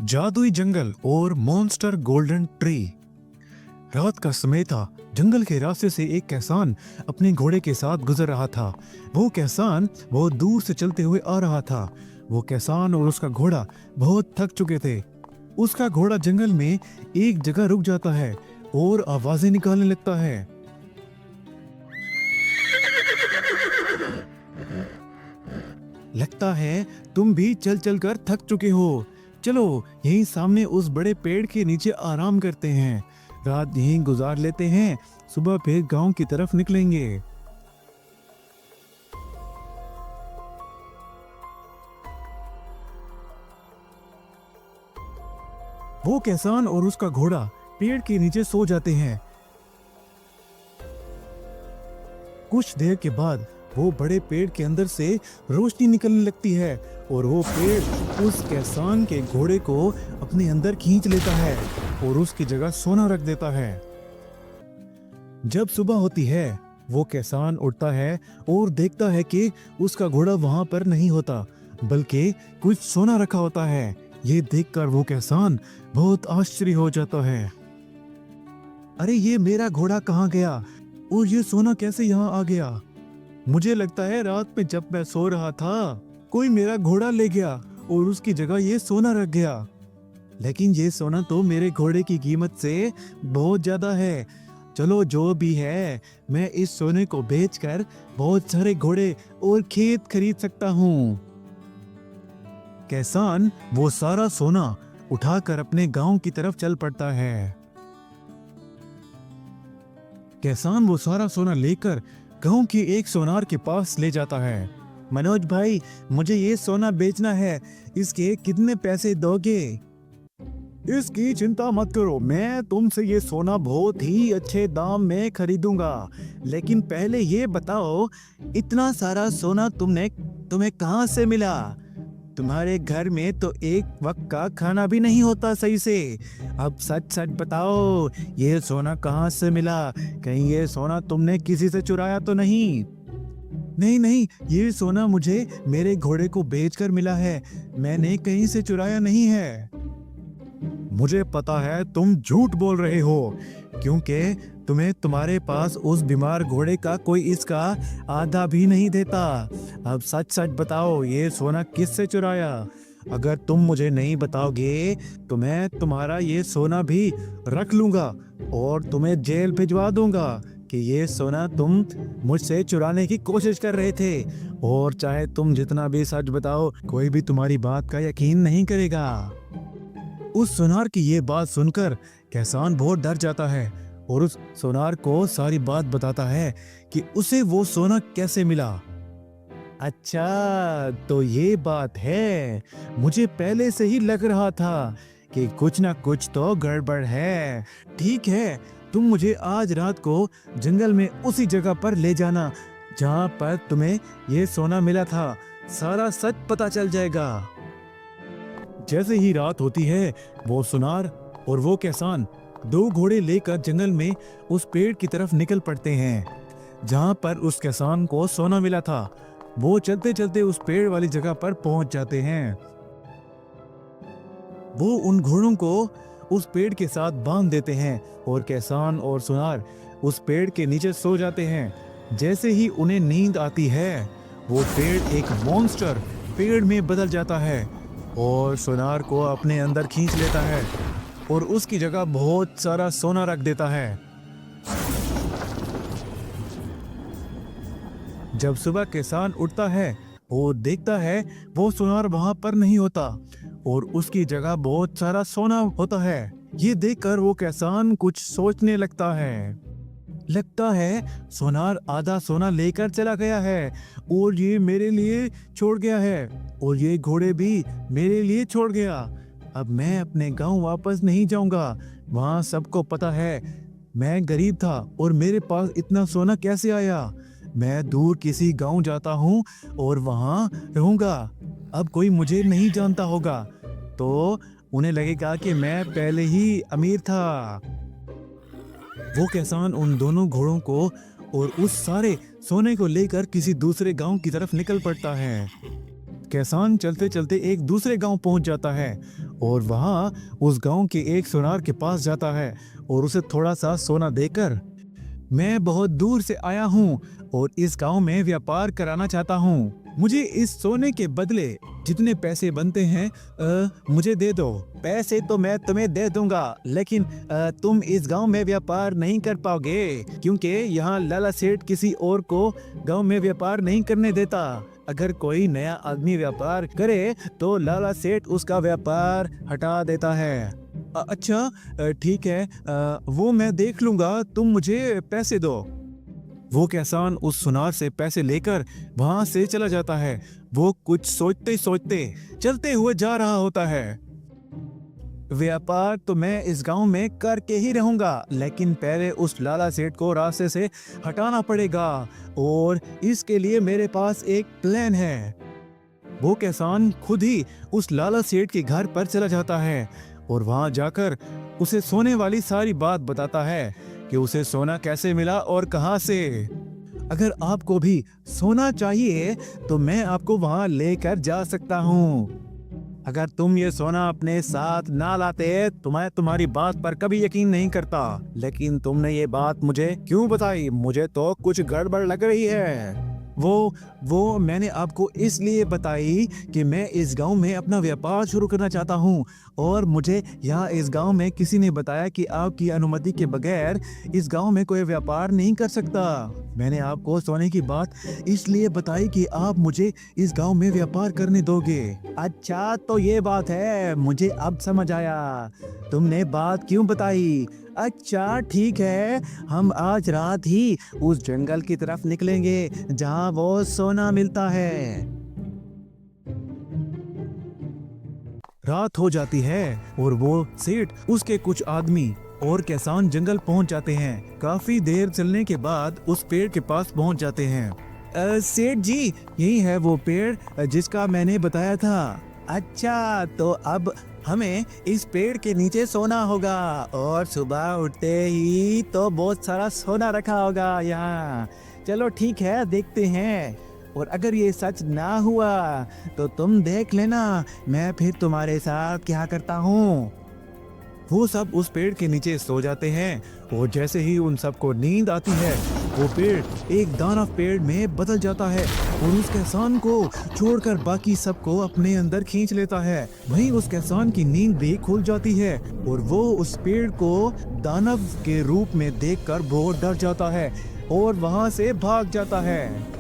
जादुई जंगल और monster golden tree. रात का समय था। जंगल के रास्ते से एक किसान अपने घोड़े के साथ गुजर रहा था। वो किसान बहुत दूर से चलते हुए आ रहा था। वो किसान और उसका घोड़ा बहुत थक चुके थे। उसका घोड़ा जंगल में एक जगह रुक जाता है और आवाजें निकालने लगता है। लगता है तुम भी चल चल कर थक चुके हो। चलो यहीं सामने उस बड़े पेड़ के नीचे आराम करते हैं। रात यहीं गुजार लेते हैं, सुबह फिर गांव की तरफ निकलेंगे। वो किसान और उसका घोड़ा पेड़ के नीचे सो जाते हैं। कुछ देर के बाद वो बड़े पेड़ के अंदर से रोशनी निकलने लगती है और वो पेड़ उस किसान के घोड़े को अपने अंदर खींच लेता है और उसकी जगह सोना रख देता है। जब सुबह होती है वो किसान उठता है और देखता है कि उसका घोड़ा वहां पर नहीं होता, बल्कि कुछ सोना रखा होता है। ये देखकर वो किसान बहुत आश्चर्य हो जाता है। अरे ये मेरा घोड़ा कहाँ गया और ये सोना कैसे यहाँ आ गया? मुझे लगता है रात में जब मैं सो रहा था कोई मेरा घोड़ा ले गया और उसकी जगह ये सोना रख गया। लेकिन ये सोना तो मेरे घोड़े की कीमत से बहुत ज्यादा है। चलो जो भी है, मैं इस सोने को बेचकर बहुत सारे घोड़े और खेत खरीद सकता हूँ। किसान वो सारा सोना उठाकर अपने गांव की तरफ चल पड़ता है। किसान वो सारा सोना लेकर गांव के एक सोनार के पास ले जाता है। मनोज भाई, मुझे ये सोना बेचना है, इसके कितने पैसे दोगे? इसकी चिंता मत करो, मैं तुमसे ये सोना बहुत ही अच्छे दाम में खरीदूंगा। लेकिन पहले ये बताओ, इतना सारा सोना तुम्हें कहाँ से मिला? तुम्हारे घर में तो एक वक्त का खाना भी नहीं होता सही से। अब सच सच बताओ, ये सोना कहाँ से मिला? कहीं ये सोना तुमने किसी से चुराया तो नहीं? नहीं नहीं, ये सोना मुझे मेरे घोड़े को बेचकर मिला है, मैंने कहीं से चुराया नहीं है। मुझे पता है तुम झूठ बोल रहे हो, क्योंकि तुम्हें तुम्हारे पास उस बीमार घोड़े का कोई इसका आधा भी नहीं देता। अब सच सच बताओ, ये सोना किससे चुराया? अगर तुम मुझे नहीं बताओगे तो मैं तुम्हारा ये सोना भी रख लूंगा और तुम्हें जेल भिजवा दूंगा कि ये सोना तुम मुझसे चुराने की कोशिश कर रहे थे। और चाहे तुम जितना भी सच बताओ, कोई भी तुम्हारी बात का यकीन नहीं करेगा। उस सोनार की ये बात सुनकर किसान बहुत डर जाता है और उस सोनार को सारी बात बताता है कि उसे वो सोना कैसे मिला। अच्छा, तो ये बात है। मुझे पहले से ही लग रहा था कि कुछ ना कुछ तो गड़बड़ है। ठीक है, तुम मुझे आज रात को जंगल में उसी जगह पर ले जाना जहां पर तुम्हें ये सोना मिला था। सारा सच पता चल जाएगा। जैसे ही रात होती है, वो सुनार और वो किसान दो घोड़े लेकर जंगल में उस पेड़ की तरफ निकल पड़ते हैं जहां पर उस किसान को सोना मिला था। वो चलते चलते उस पेड़ वाली जगह पर पहुंच जाते हैं। वो उन घोड़ों को उस पेड़ के साथ बांध देते हैं और किसान और सुनार उस पेड़ के नीचे सो जाते हैं। जैसे ही उन्हें नींद आती है, वो पेड़ एक मॉन्स्टर पेड़ में बदल जाता है और सोनार को अपने अंदर खींच लेता है और उसकी जगह बहुत सारा सोना रख देता है। जब सुबह किसान उठता है, वो देखता है वो सोनार वहां पर नहीं होता और उसकी जगह बहुत सारा सोना होता है। ये देखकर वो किसान कुछ सोचने लगता है। लगता है सोनार आधा सोना लेकर चला गया है और ये मेरे लिए छोड़ गया है और ये घोड़े भी मेरे लिए छोड़ गया। अब मैं अपने गांव वापस नहीं जाऊंगा। वहां सबको पता है मैं गरीब था और मेरे पास इतना सोना कैसे आया। मैं दूर किसी गांव जाता हूं और वहां रहूंगा। अब कोई मुझे नहीं जानता होगा तो उन्हें लगेगा कि मैं पहले ही अमीर था। वो किसान उन दोनों घोड़ों को और उस सारे सोने को लेकर किसी दूसरे गांव की तरफ निकल पड़ता है। किसान चलते चलते एक दूसरे गांव पहुंच जाता है और वहाँ उस गांव के एक सोनार के पास जाता है और उसे थोड़ा सा सोना देकर, मैं बहुत दूर से आया हूँ और इस गांव में व्यापार कराना चाहता हूँ। मुझे इस सोने के बदले जितने पैसे बनते हैं मुझे दे दो। पैसे तो मैं तुम्हें दे दूंगा, लेकिन तुम इस गांव में व्यापार नहीं कर पाओगे, क्योंकि यहाँ लाला सेठ किसी और को गांव में व्यापार नहीं करने देता। अगर कोई नया आदमी व्यापार करे तो लाला सेठ उसका व्यापार हटा देता है। अच्छा ठीक है, वो मैं देख लूंगा, तुम मुझे पैसे दो। वो किसान उस सुनार से पैसे लेकर वहां से चला जाता है। वो कुछ सोचते सोचते चलते हुए जा रहा होता है। व्यापार तो मैं इस गांव में करके ही रहूंगा, लेकिन पहले उस लाला सेठ को रास्ते से हटाना पड़ेगा और इसके लिए मेरे पास एक प्लान है। वो किसान खुद ही उस लाला सेठ के घर पर चला जाता है और वहां जाकर उसे सोने वाली सारी बात बताता है कि उसे सोना कैसे मिला और कहां से। अगर आपको भी सोना चाहिए तो मैं आपको वहां लेकर जा सकता हूं। अगर तुम ये सोना अपने साथ ना लाते तो मैं तुम्हारी बात पर कभी यकीन नहीं करता, लेकिन तुमने ये बात मुझे क्यों बताई? मुझे तो कुछ गड़बड़ लग रही है। वो मैंने आपको इसलिए बताई कि मैं इस गांव में अपना व्यापार शुरू करना चाहता हूं और मुझे यहाँ इस गांव में किसी ने बताया कि आपकी अनुमति के बगैर इस गांव में कोई व्यापार नहीं कर सकता। मैंने आपको सोने की बात इसलिए बताई कि आप मुझे इस गांव में व्यापार करने दोगे। अच्छा तो ये बात है, मुझे अब समझ आया तुमने बात क्यों बताई। अच्छा ठीक है, हम आज रात ही उस जंगल की तरफ निकलेंगे जहां वो सोना मिलता है। रात हो जाती है और वो सेठ, उसके कुछ आदमी और किसान जंगल पहुंच जाते हैं। काफी देर चलने के बाद उस पेड़ के पास पहुंच जाते हैं। सेठ जी, यही है वो पेड़ जिसका मैंने बताया था। अच्छा तो अब हमें इस पेड़ के नीचे सोना होगा और सुबह उठते ही तो बहुत सारा सोना रखा होगा यहाँ। चलो ठीक है, देखते हैं, और अगर ये सच ना हुआ तो तुम देख लेना मैं फिर तुम्हारे साथ क्या करता हूँ। वो सब उस पेड़ के नीचे सो जाते हैं और जैसे ही उन सबको नींद आती है वो पेड़ एक दानव पेड़ में बदल जाता है और उस किसान को छोड़कर बाकी सबको अपने अंदर खींच लेता है। वहीं उस किसान की नींद भी खुल जाती है और वो उस पेड़ को दानव के रूप में देखकर बहुत डर जाता है और वहां से भाग जाता है।